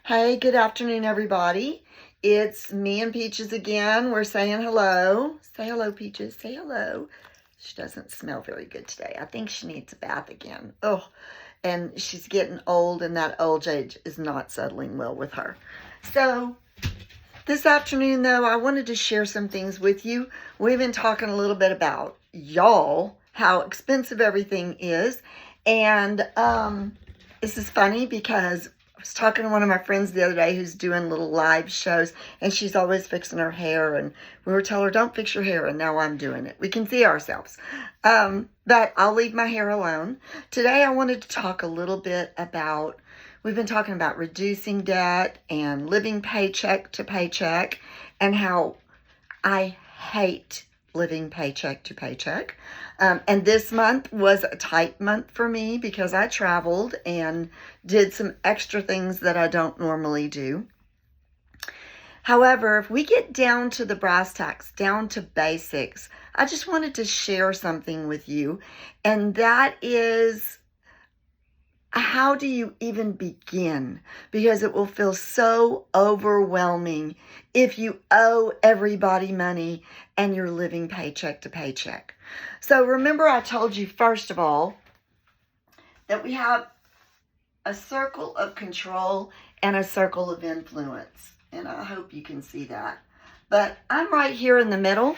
Hey, good afternoon, everybody. It's me and Peaches again. We're saying hello. Say hello, Peaches. Say hello. She doesn't smell very good today. I think she needs a bath again. Oh, and she's getting old, and that old age is not settling well with her. So, this afternoon, though, I wanted to share some things with you. We've been talking a little bit about y'all, how expensive everything is. And this is funny because I was talking to one of my friends the other day who's doing little live shows, and she's always fixing her hair. And we were telling her, don't fix your hair, and now I'm doing it. We can see ourselves. But I'll leave my hair alone. Today, I wanted to talk a little bit about, we've been talking about reducing debt and living paycheck to paycheck, and how I hate living paycheck to paycheck. And this month was a tight month for me because I traveled and did some extra things that I don't normally do. However, if we get down to the brass tacks, down to basics, I just wanted to share something with you, and that is, how do you even begin? Because it will feel so overwhelming if you owe everybody money and you're living paycheck to paycheck. So remember, I told you, first of all, that we have a circle of control and a circle of influence. And I hope you can see that. But I'm right here in the middle.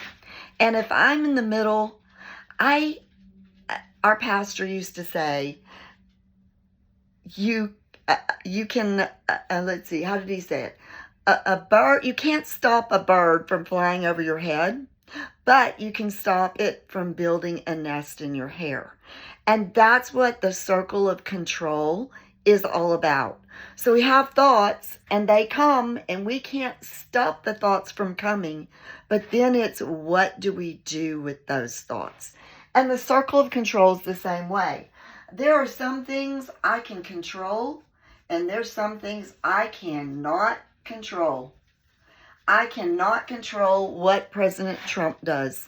And if I'm in the middle, our pastor used to say, you can, let's see, how did he say it? A bird, you can't stop a bird from flying over your head, but you can stop it from building a nest in your hair. And that's what the circle of control is all about. So we have thoughts, and they come, and we can't stop the thoughts from coming, but then it's, what do we do with those thoughts? And the circle of control is the same way. There are some things I can control, and there's some things I cannot control. I cannot control what President Trump does.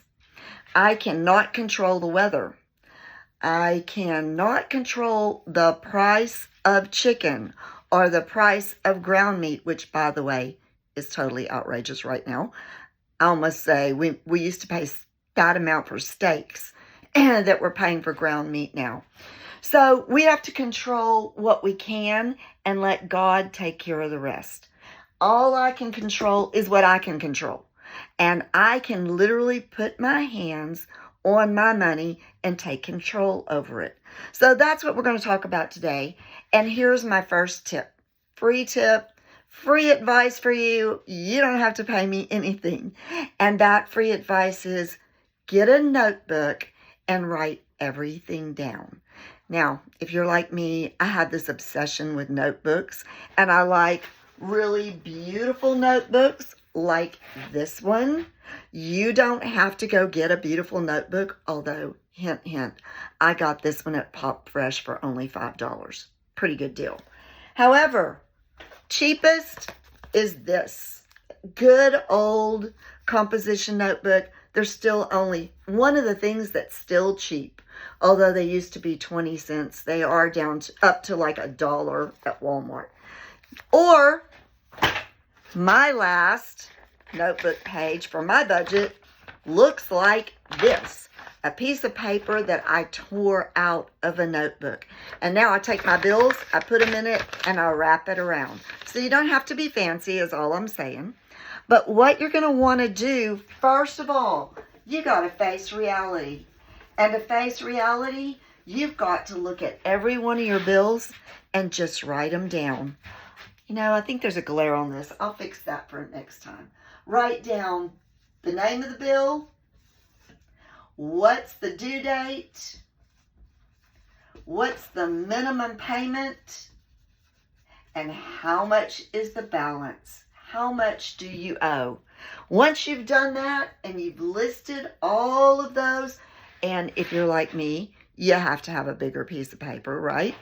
I cannot control the weather. I cannot control the price of chicken or the price of ground meat, which, by the way, is totally outrageous right now. I almost say we used to pay that amount for steaks that we're paying for ground meat now. So we have to control what we can and let God take care of the rest. All I can control is what I can control. And I can literally put my hands on my money and take control over it. So that's what we're going to talk about today. And here's my first tip. Free tip, free advice for you. You don't have to pay me anything. And that free advice is, get a notebook and write everything down. Now, if you're like me, I had this obsession with notebooks, and I like really beautiful notebooks like this one. You don't have to go get a beautiful notebook, although, hint, hint, I got this one at Pop Fresh for only $5. Pretty good deal. However, cheapest is this good old composition notebook. There's still only one of the things that's still cheap. Although they used to be 20 cents, they are down to, up to like $1 at Walmart. Or my last notebook page for my budget looks like this. A piece of paper that I tore out of a notebook. And now I take my bills, I put them in it, and I wrap it around. So you don't have to be fancy, is all I'm saying. But what you're going to want to do, first of all, you got to face reality. And to face reality, you've got to look at every one of your bills and just write them down. You know, I think there's a glare on this. I'll fix that for next time. Write down the name of the bill, what's the due date, what's the minimum payment, and how much is the balance. How much do you owe? Once you've done that and you've listed all of those, and if you're like me, you have to have a bigger piece of paper, right?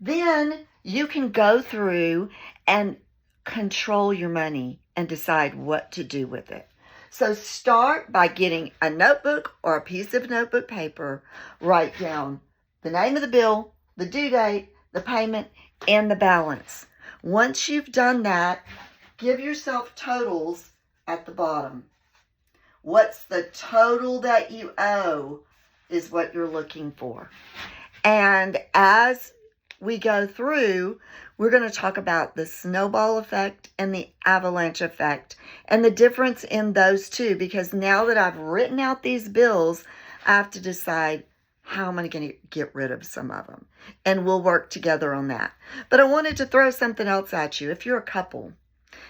Then you can go through and control your money and decide what to do with it. So start by getting a notebook or a piece of notebook paper. Write down the name of the bill, the due date, the payment, and the balance. Once you've done that, give yourself totals at the bottom. What's the total that you owe is what you're looking for. And as we go through, we're going to talk about the snowball effect and the avalanche effect and the difference in those two, because now that I've written out these bills, I have to decide how am I going to get rid of some of them. And we'll work together on that. But I wanted to throw something else at you. If you're a couple,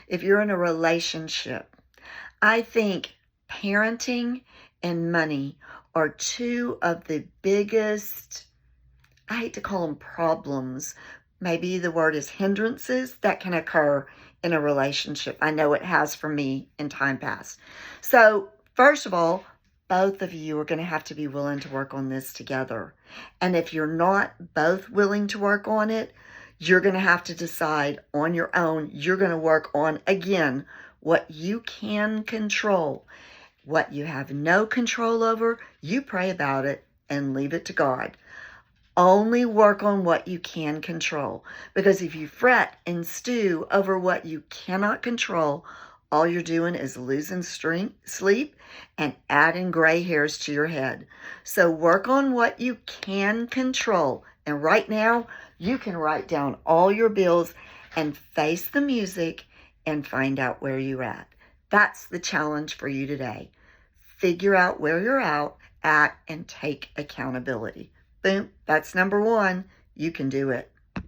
if you're in a relationship, I think parenting and money are two of the biggest, I hate to call them problems, maybe the word is hindrances that can occur in a relationship. I know it has for me in time past. So first of all, both of you are going to have to be willing to work on this together. And if you're not both willing to work on it, you're going to have to decide on your own. You're going to work on, again, what you can control. What you have no control over, you pray about it and leave it to God. Only work on what you can control. Because if you fret and stew over what you cannot control, all you're doing is losing sleep and adding gray hairs to your head. So work on what you can control. And right now, you can write down all your bills and face the music and find out where you're at. That's the challenge for you today. Figure out where you're at and take accountability. Boom, that's number one. You can do it.